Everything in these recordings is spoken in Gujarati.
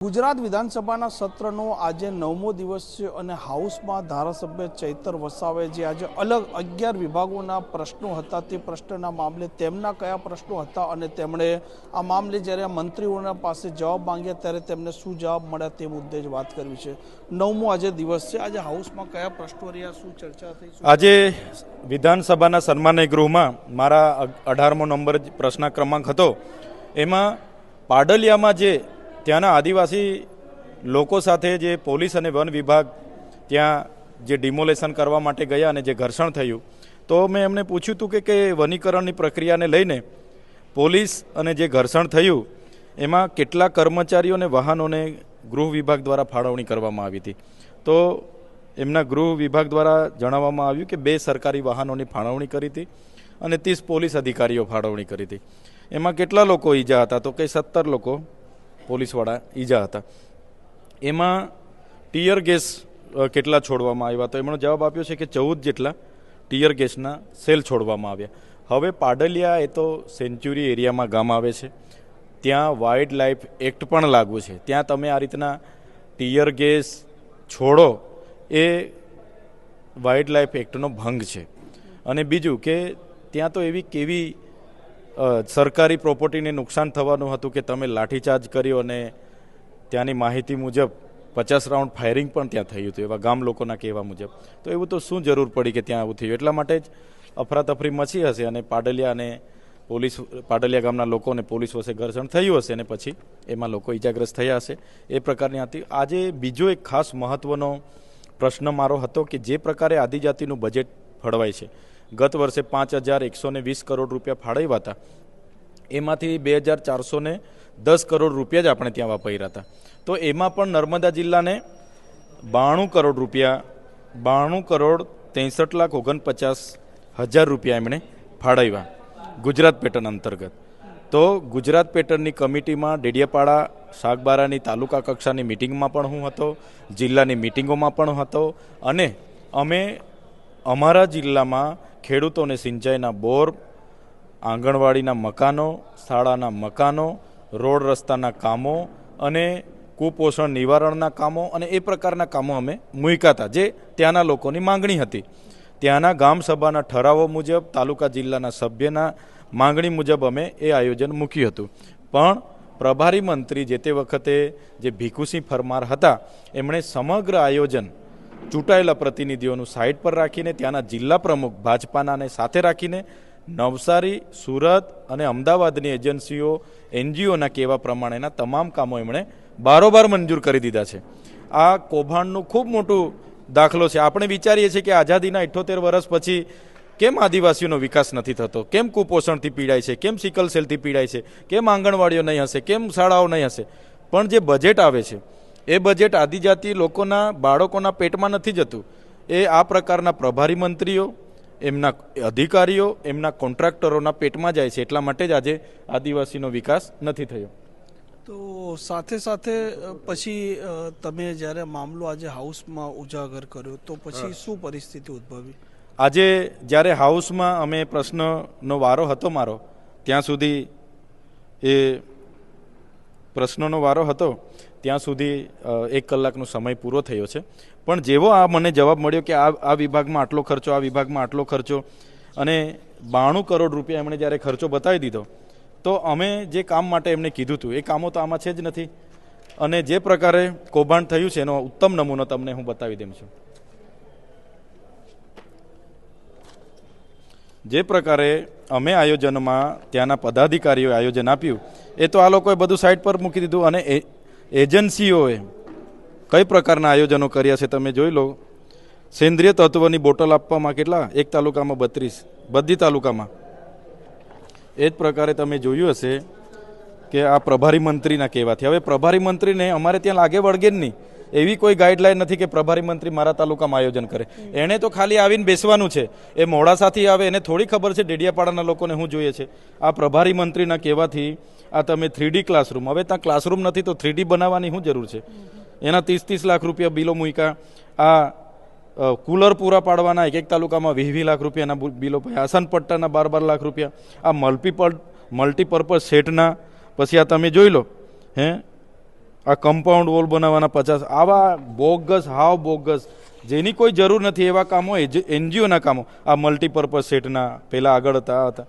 ગુજરાત વિધાનસભાના સત્રનો આજે 9મો દિવસ છે અને હાઉસમાં ધારાસભ્ય ચૈતર વસાવે જે આજે અલગ 11 વિભાગોના પ્રશ્નો હતા તે પ્રશ્નના મામલે તેમના કયા પ્રશ્નો હતા અને તેમણે આ મામલે જ્યારે મંત્રીઓના પાસે જવાબ માંગ્યા ત્યારે તેમને શું જવાબ મળ્યા તે મુદ્દે જ વાત કરવી છે। 9મો આજે દિવસ છે, આજે હાઉસમાં કયા પ્રશ્નો રહ્યા, શું ચર્ચા થઈ? આજે વિધાનસભાના સન્માનીય ગૃહમાં મારા 18મો નંબર પ્રશ્ન ક્રમાંક હતો। એમાં પાડલિયામાં જે ત્યાંના આદિવાસી લોકો સાથે જે પોલીસ અને વન વિભાગ ત્યાં જે ડિમોલેશન કરવા માટે ગયા અને જે ઘર્ષણ થયું, તો મેં એમને પૂછ્યું હતું કે વનીકરણની પ્રક્રિયાને લઈને પોલીસ અને જે ઘર્ષણ થયું એમાં કેટલા કર્મચારીઓ અને વાહનોને ગૃહ વિભાગ દ્વારા ફાળવણી કરવામાં આવી હતી। તો એમના ગૃહ વિભાગ દ્વારા જણાવવામાં આવ્યું કે 2 સરકારી વાહનોની ફાળવણી કરી હતી અને 30 પોલીસ અધિકારીઓ ફાળવણી કરી હતી। એમાં કેટલા લોકો ઈજા હતા? તો કે 17 લોકો પોલીસવાળા ઈજા હતા। એમાં ટીયર ગેસ કેટલા છોડવામાં આવ્યા? તો એમનો જવાબ આપ્યો છે કે 14 જેટલા ટીયર ગેસના સેલ છોડવામાં આવ્યા। હવે પાડલિયા એ તો સેન્ચ્યુરી એરિયામાં ગામ આવે છે, ત્યાં વાઇલ્ડ લાઈફ એક્ટ પણ લાગુ છે, ત્યાં તમે આ રીતના ટીયર ગેસ છોડો એ વાઇલ્ડ લાઈફ એક્ટનો ભંગ છે। અને બીજું કે ત્યાં તો એવી કેવી સરકારી પ્રોપર્ટીને નુકસાન થવાનું હતું કે તમે લાઠીચાર્જ કર્યો અને ત્યાંની માહિતી મુજબ 50 રાઉન્ડ ફાયરિંગ પણ ત્યાં થયું હતું, એવા ગામ લોકોના કહેવા મુજબ। તો એવું તો શું જરૂર પડી કે ત્યાં આવું થયું? એટલા માટે જ અફરાતફરી મચી હશે અને પાડલિયા અને પોલીસ, પાડલિયા ગામના લોકો અને પોલીસ વચ્ચે ઘર્ષણ થયું હશે અને પછી એમાં લોકો ઇજાગ્રસ્ત થયા હશે, એ પ્રકારની હતી। આજે બીજો એક ખાસ મહત્વનો પ્રશ્ન મારો હતો કે જે પ્રકારે આદિજાતિનું બજેટ ફળવાય છે, ગત વર્ષે 5120 કરોડ રૂપિયા ફાળવ્યા હતા, એમાંથી 2410 કરોડ રૂપિયા જ આપણે ત્યાં વાપર્યા હતા। તો એમાં પણ નર્મદા જિલ્લાને 92 કરોડ રૂપિયા 92,63,49,000 રૂપિયા એમણે ફાળવ્યા ગુજરાત પેટર્ન અંતર્ગત। તો ગુજરાત પેટર્નની કમિટીમાં ડેડિયાપાડા શાકબારાની તાલુકા કક્ષાની મિટિંગમાં પણ હું હતો, જિલ્લાની મિટિંગોમાં પણ હતો અને અમે અમારા જિલ્લામાં ખેડૂતોને સિંચાઈના બોર, આંગણવાડીના મકાનો, શાળાના મકાનો, રોડ રસ્તાના કામો અને કુપોષણ નિવારણના કામો અને એ પ્રકારના કામો અમે મૂક્યા હતા જે ત્યાંના લોકોની માંગણી હતી। ત્યાંના ગામ સભાના ઠરાવો મુજબ, તાલુકા જિલ્લાના સભ્યના માંગણી મુજબ અમે એ આયોજન મૂક્યું હતું। પણ પ્રભારી મંત્રી જે તે વખતે જે ભીખુસિંહ પરમાર હતા, એમણે સમગ્ર આયોજન ચૂંટાયેલા પ્રતિનિધિઓનું સાઇડ પર રાખીને, ત્યાંના જિલ્લા પ્રમુખ ભાજપાનાને સાથે રાખીને નવસારી, સુરત અને અમદાવાદની એજન્સીઓ, NGOના કહેવા પ્રમાણેના તમામ કામો એમણે બારોબાર મંજૂર કરી દીધા છે। આ કૌભાંડનું ખૂબ મોટું દાખલો છે। આપણે વિચારીએ છીએ કે આઝાદીના 78 વર્ષ પછી કેમ આદિવાસીઓનો વિકાસ નથી થતો, કેમ કુપોષણથી પીડાય છે, કેમ સિકલ સેલથી પીડાય છે, કેમ આંગણવાડીઓ નહીં હશે, કેમ શાળાઓ નહીં હશે। પણ જે બજેટ આવે છે એ બજેટ આદિજાતિ લોકોના બાળકોના પેટમાં નથી જતું, એ આ પ્રકારના પ્રભારી મંત્રીઓ, એમના અધિકારીઓ, એમના કોન્ટ્રાક્ટરોના પેટમાં જાય છે। એટલા માટે જ આજે આદિવાસીનો વિકાસ નથી થયો। તો સાથે સાથે પછી તમે જ્યારે મામલો આજે હાઉસમાં ઉજાગર કર્યો તો પછી શું પરિસ્થિતિ ઉદ્ભવી? આજે જ્યારે હાઉસમાં અમે પ્રશ્નનો વારો હતો મારો, ત્યાં સુધી એ પ્રશ્નનો વારો હતો ત્યાં સુધી 1 કલાકનો સમય પૂરો થયો છે। પણ જેવો આ મને જવાબ મળ્યો કે આ વિભાગમાં આટલો ખર્ચો, આ વિભાગમાં આટલો ખર્ચો અને 92 કરોડ રૂપિયા એમણે જ્યારે ખર્ચો બતાવી દીધો, તો અમે જે કામ માટે એમને કીધું હતું એ કામો તો આમાં છે જ નથી। અને જે પ્રકારે કૌભાંડ થયું છે એનો ઉત્તમ નમૂનો તમને હું બતાવી દઉં છું। જે પ્રકારે અમે આયોજનમાં ત્યાંના પદાધિકારીઓએ આયોજન આપ્યું એ તો આ લોકોએ બધું સાઇડ પર મૂકી દીધું અને એજન્સીઓએ કઈ પ્રકારના આયોજનો કર્યા છે તમે જોઈ લો। સેન્દ્રિય તત્વની બોટલ આપવામાં કેટલા, એક તાલુકામાં 32, બધી તાલુકામાં। એ જ પ્રકારે તમે જોયું હશે કે આ પ્રભારી મંત્રીના કહેવાથી, હવે પ્રભારી મંત્રીને અમારે ત્યાં લાગે વળગે જ નહીં, એવી કોઈ ગાઈડલાઈન નથી કે પ્રભારી મંત્રી મારા તાલુકામાં આયોજન કરે। એણે તો ખાલી આવીને બેસવાનું છે, એ મોડાસાથી આવે એને થોડી ખબર છે ડેડિયાપાડાના લોકોને શું જોઈએ છે। આ પ્રભારી મંત્રીના કહેવાથી આ તમે 3D ક્લાસરૂમ, હવે ત્યાં ક્લાસરૂમ નથી તો 3D બનાવવાની શું જરૂર છે? એના 30-30 લાખ રૂપિયા બિલો મૂક્યા। આ કુલર પૂરા પાડવાના 1 તાલુકામાં 20 લાખ રૂપિયાના બિલો, આસન પટ્ટાના 12 લાખ રૂપિયા, આ મલ્ટીપર્પઝ સેટના, પછી આ તમે જોઈ લો આ કમ્પાઉન્ડ વોલ બનાવવાના 50, આવા બોગસ, હાવ બોગસ, જેની કોઈ જરૂર નથી એવા કામો, એનજીઓના કામો, આ મલ્ટીપર્પઝ સેટના પેલા આગળ હતા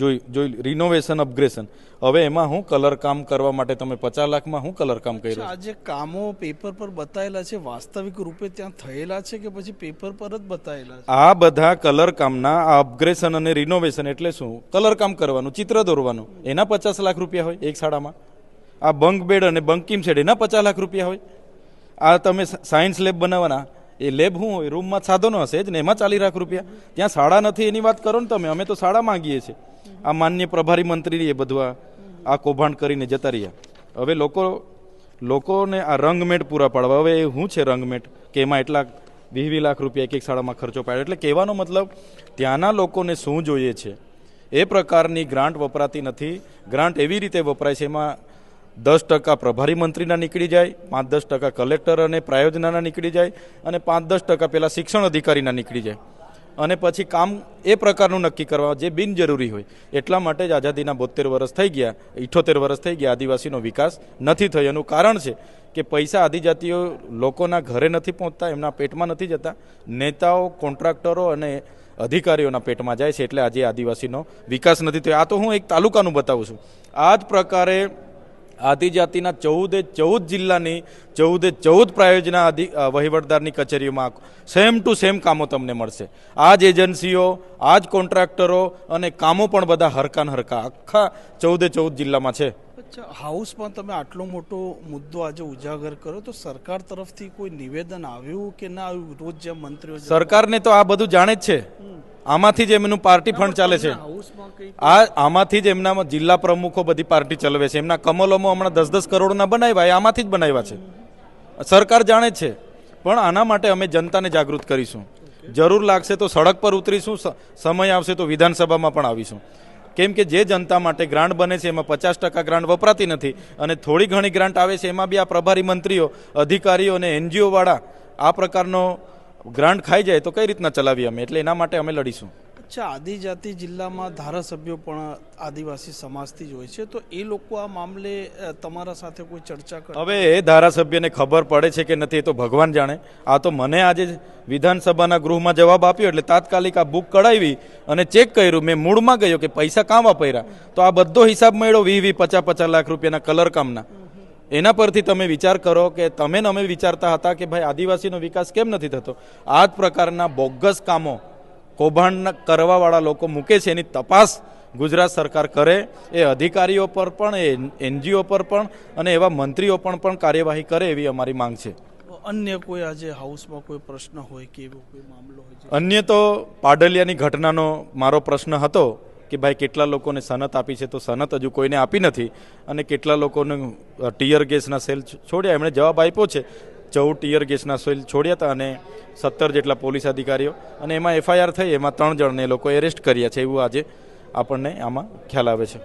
જોઈ રિનોવેશન અપગ્રેશન. હવે એમાં હું કલર કામ કરવા માટે તમે 50 લાખમાં હું કલર કામ કર્યું? આ જે કામો પેપર પર બતાવેલા છે વાસ્તવિક રૂપે ત્યાં થયેલા છે કે પછી પેપર પર જ બતાવેલા છે? આ બધા કલર કામના, આ અપગ્રેશન અને રિનોવેશન એટલે શું? કલર કામ કરવાનું, ચિત્ર દોરવાનું, એના 50 લાખ રૂપિયા હોય એક શાળામાં. આ બંક બેડ અને બંકિંગ શેડ એના 50 લાખ રૂપિયા હોય. આ તમે સાયન્સ લેબ બનાવવાના, એ લેબ શું હોય? રૂમમાં સાધનો હશે જ ને, એમાં 40 લાખ રૂપિયા. ત્યાં શાળા નથી એની વાત કરો ને તમે, અમે તો શાળા માંગીએ છીએ. આ માન્ય પ્રભારી મંત્રી એ બધું આ કૌભાંડ કરીને જતા રહ્યા. હવે લોકોને આ રંગમેટ પૂરા પાડવા. હવે શું છે રંગમેટ કે એમાં એટલા 20 લાખ રૂપિયા એક શાળામાં ખર્ચો પાડ્યો? એટલે કહેવાનો મતલબ ત્યાંના લોકોને શું જોઈએ છે એ પ્રકારની ગ્રાન્ટ વપરાતી નથી. ગ્રાન્ટ એવી રીતે વપરાય છે, એમાં 10% પ્રભારી મંત્રીના નીકળી જાય, 5-10% કલેક્ટર અને પ્રાયોજનાના નીકળી જાય, અને 5-10% પેલા શિક્ષણ અધિકારીના નીકળી જાય. અને પછી કામ એ પ્રકારનું નક્કી કરવા જે બિનજરૂરી હોય. એટલા માટે જ આઝાદીના 72 વર્ષ થઈ ગયા, 78 વર્ષ થઈ ગયા, આદિવાસીનો વિકાસ નથી થયો. એનું કારણ છે કે પૈસા આદિજાતિઓ લોકોના ઘરે નથી પહોંચતા, એમના પેટમાં નથી જતા, નેતાઓ, કોન્ટ્રાક્ટરો અને અધિકારીઓના પેટમાં જાય છે. એટલે આજે આદિવાસીનો વિકાસ નથી થયો. આ તો હું એક તાલુકાનું બતાવું છું. આ જ પ્રકારે આદિજાતિના 14 જિલ્લાની 14 પ્રાયોજના વહીવટદારની કચેરીઓમાં સેમ ટુ સેમ કામો તમને મળશે. આ જ એજન્સીઓ, આ જ કોન્ટ્રાક્ટરો, અને કામો પણ બધા હરકા આખા 14 જિલ્લામાં છે. અચ્છા, હાઉસમાં તમે આટલો મોટો મુદ્દો આજે ઉજાગર કરો તો સરકાર તરફથી કોઈ નિવેદન આવ્યું કે ના આવ્યું? રોજ જે મંત્રીઓ, સરકારને તો આ બધું જાણે જ છે. આમાંથી જ એમનું પાર્ટી ફંડ ચાલે છે. આમાંથી જ એમના જિલ્લા પ્રમુખો બધી પાર્ટી ચલાવે છે. એમના કમલોમાં હમણાં 10-10 કરોડના બનાવ્યા, એ આમાંથી જ બનાવ્યા છે. સરકાર જાણે જ છે. પણ આના માટે અમે જનતાને જાગૃત કરીશું. જરૂર લાગશે તો સડક પર ઉતરીશું, સમય આવશે તો વિધાનસભામાં પણ આવીશું. કેમ કે જે જનતા માટે ગ્રાન્ટ બને છે એમાં 50% ગ્રાન્ટ વપરાતી નથી, અને થોડી ઘણી ગ્રાન્ટ આવે છે એમાં બી આ પ્રભારી મંત્રીઓ, અધિકારીઓ અને એનજીઓ વાળા આ પ્રકારનો ગ્રાન્ટ ખાઈ જાય તો કઈ રીતના ચલાવીએ અમે? એટલે એના માટે અમે લડીશું. અચ્છા, આદિજાતિ જિલ્લામાં ધારાસભ્યો પણ આદિવાસી સમાજથી જ હોય છે, તો એ લોકો આ મામલે તમારા સાથે કોઈ ચર્ચા કરે? હવે એ ધારાસભ્યને ખબર પડે છે કે નથી એ તો ભગવાન જાણે. આ તો મને આજે વિધાનસભાના ગૃહમાં જવાબ આપ્યો એટલે તાત્કાલિક આ બુક કઢાવી અને ચેક કર્યું. મેં મૂળમાં ગયો કે પૈસા કાં વાપર્યા, તો આ બધો હિસાબ મળ્યો 20-50 લાખ રૂપિયાના કલર કામના. એના પરથી તમે વિચાર કરો કે તમે ને અમે વિચારતા હતા કે ભાઈ આદિવાસીનો વિકાસ કેમ નથી થતો. આ જ પ્રકારના બોગસ કામો કૌભાંડ કરવાવાળા લોકો મૂકે છે, એની તપાસ ગુજરાત સરકાર કરે. એ અધિકારીઓ પર પણ, એ એનજીઓ પર પણ, અને એવા મંત્રીઓ પણ કાર્યવાહી કરે એવી અમારી માંગ છે. અન્ય કોઈ આજે હાઉસમાં કોઈ પ્રશ્ન હોય કે એવો કોઈ મામલો હોય? અન્ય તો પાડલિયાની ઘટનાનો મારો પ્રશ્ન હતો કે ભાઈ કેટલા લોકોને સનત આપી છે, તો સનત હજુ કોઈને આપી નથી, અને કેટલા લોકોને ટીયર ગેસના સેલ છોડ્યા. એમણે જવાબ આપ્યો છે 14 ટીયર ગેસના સેલ છોડ્યા હતા અને 17 જેટલા પોલીસ અધિકારીઓ, અને એમાં FIR થઈ, એમાં 3 જણને લોકો એરેસ્ટ કર્યા છે, એવું આજે આપણને આમાં ખ્યાલ આવે છે.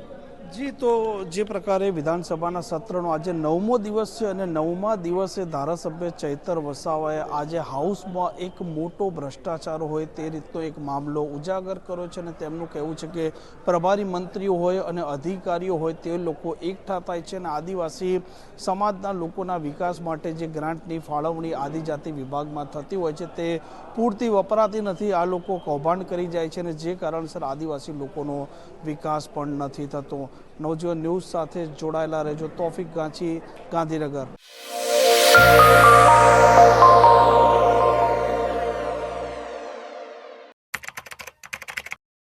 જી, તો જે પ્રકારે વિધાનસભાના સત્રનો આજે 9મો દિવસ છે, અને 9મા દિવસે ધારાસભ્ય ચૈતર વસાવાએ આજે હાઉસમાં એક મોટો ભ્રષ્ટાચાર હોય તે રીતનો એક મામલો ઉજાગર કર્યો છે. અને તેમનું કહેવું છે કે પ્રભારી મંત્રીઓ હોય અને અધિકારીઓ હોય તે લોકો એકઠા થાય છે અને આદિવાસી સમાજના લોકોના વિકાસ માટે જે ગ્રાન્ટની ફાળવણી આદિજાતિ વિભાગમાં થતી હોય છે તે પૂરતી વપરાતી નથી. આ લોકો કૌભાંડ કરી જાય છે, અને જે કારણસર આદિવાસી લોકોનો વિકાસ પણ નથી થતો. નવજીવન ન્યૂઝ સાથે જોડાયેલા રહેજો. તોફિક ગાંચી, ગાંધીનગર.